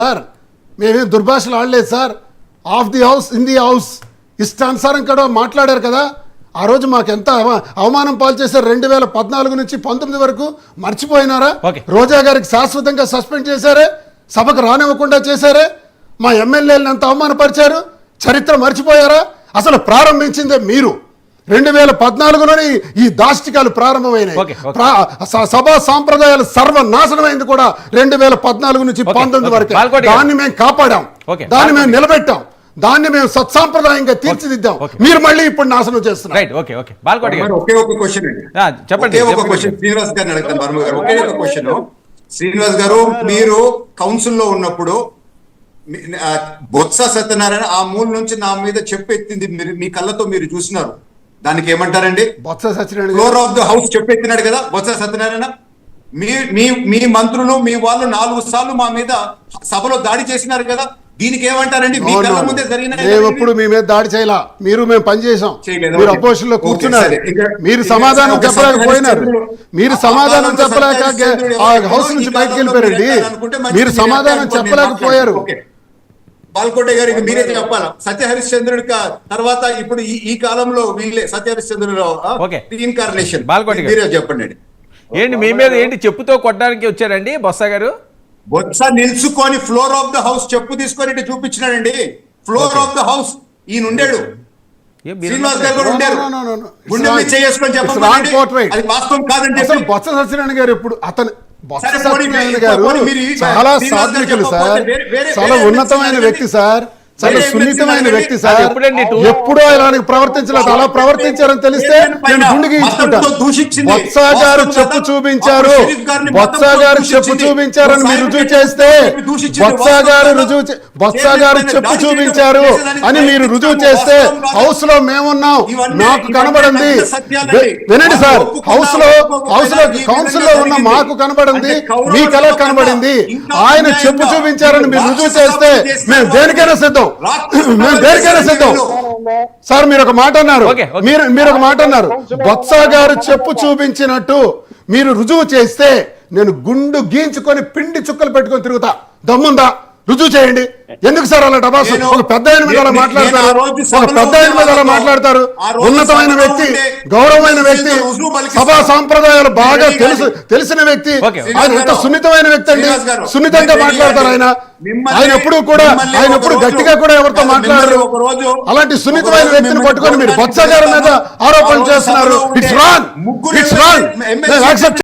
Sir మేమేం దుర్భాషలు ఆడలేదు sir. Of the house in the house ఇష్టానుసారం కూడా మాట్లాడారు కదా. ఆ రోజు మాకు ఎంత అవమానం పాలు చేశారు. 2014 నుంచి 19 వరకు మర్చిపోయినారా? రోజా గారికి శాశ్వతంగా సస్పెండ్ చేశారే, సభకు రానివ్వకుండా చేశారే, మా ఎమ్మెల్యేలను ఎంత అవమానపరిచారు. చరిత్ర మర్చిపోయారా? అసలు ప్రారంభించిందే మీరు. 2014లోనే ఈ దాష్టికాలు ప్రారంభమైనాయి. సభా సాంప్రదాయాలు సర్వనాశనమైంది కూడా 2014 నుంచి 19 వరకు. దాన్ని మేము కాపాడాం, దాన్ని మేము నిలబెట్టాం, దాన్ని మేము సత్సాంప్రదాయంగా తీర్చిదిద్దాం. మీరు మళ్ళీ ఇప్పుడు నాశనం చేస్తున్నారు. శ్రీనివాస్ గారు, మీరు కౌన్సిల్లో ఉన్నప్పుడు బొత్స సత్యనారాయణ ఆ మూల నుంచి నా మీద చెప్పెత్తింది మీ కళ్ళతో మీరు చూసినారు. దానికి ఏమంటారండి? Botsa Satyanarayana floor of the house చెప్పెత్తినాడు కదా బొత్స సత్యనారాయణ. మీ మంత్రులు మీ వాళ్ళు 4 సార్లు మా మీద సభలో దాడి చేసినారు కదా. దీనికి ఏమంటారండి? మీ కళ్ళ ముందే జరిగిన. మేము ఎప్పుడు మీ మీద దాడి చేయాల, మేము పనిచేసాం. మీరు అపోజిషన్ లో కూర్చున్నారు, మీరు సమాధానం చెప్పలేకపోయినారు. మీరు సమాధానం చెప్పలేక హౌస్ నుంచి బయటకు వెళ్ళిపోయారండి. మీరు సమాధానం చెప్పలేకపోయారు. బాల్కోటే గారు మీరే చెప్పాలా? సత్య హరిశ్చంద్రుడి తర్వాత ఇప్పుడు ఈ కాలంలో వీళ్ళే సత్య హరిశ్చంద్రురావు ఇన్కార్నేషన్. మీరే చెప్పండి. ఏంటి మీ మీద ఏంటి చెప్పుతో కొట్టడానికి వచ్చారండి బొత్స గారు? బొత్స నిల్చుకొని ఫ్లోర్ ఆఫ్ ద హౌస్ చెప్పు తీసుకొని ఇటు చూపించినాడండి. ఫ్లోర్ ఆఫ్ ద హౌస్ ఈయన ఉండాడు, శ్రీనివాస్ గారు కూడా ఉండారు. గుండె మీద చేసుకొని చెప్పండి, అది వాస్తవం కాదని చెప్పి. బొత్స సత్యనారాయణ గారు ఇప్పుడు అతను బొత్స సత్యనారాయణ గారు చాలా సాత్వికులు సార్, చాలా ఉన్నతమైన వ్యక్తి సార్, చాలా సున్నితమైన వ్యక్తి సార్. ఎప్పుడో ఇలానికి ప్రవర్తించలేదు. అలా ప్రవర్తించారని తెలిస్తే నేను గుండెకి ఇచ్చుకుంటాను. బొత్స గారు చెప్పు చూపించారు, బొత్స గారు చెప్పు చూపించారని మీరు రుజువు చేస్తే, బొత్స గారు చెప్పు చూపించారు అని మీరు రుజువు చేస్తే, హౌస్ లో మేమున్నాం, నాకు కనబడింది. వినండి సార్, హౌస్ లో కౌన్సిల్ లో ఉన్న మాకు కనబడింది, మీకు ఎలా కనబడింది? ఆయన చెప్పు చూపించారని మీరు రుజువు చేస్తే మేము దేనికైనా సిద్ధం, మేము దేనికైనా సిద్ధం. సార్ మీరు ఒక మాట అన్నారు, మీరు ఒక మాట అన్నారు, బొత్స గారు చెప్పు చూపించినట్టు మీరు రుజువు చేస్తే నేను గుండు గీంచుకొని పిండి చుక్కలు పెట్టుకొని తిరుగుతా. దమ్ముందా? రుజువు చేయండి. ఎందుకు సార్ అలా డబాసు? ఒక పెద్ద ఆయన మీద అలా మాట్లాడతారు, ఒక పెద్ద ఆయన మీద అలా మాట్లాడతారు. ఉన్నతమైన వ్యక్తి, గౌరవమైన వ్యక్తి, సభా సాంప్రదాయాలు బాగా తెలిసిన వ్యక్తి, ఆయన ఎంత సున్నితమైన వ్యక్తి అండి. సున్నితంగా మాట్లాడతారు ఆయన. ఆయన ఎప్పుడు గట్టిగా కూడా ఎవరితో మాట్లాడరు. అలాంటి సున్నితమైన వ్యక్తిని పట్టుకొని మీరు బొత్స గారి మీద ఆరోపణలు చేస్తున్నారు. It's wrong.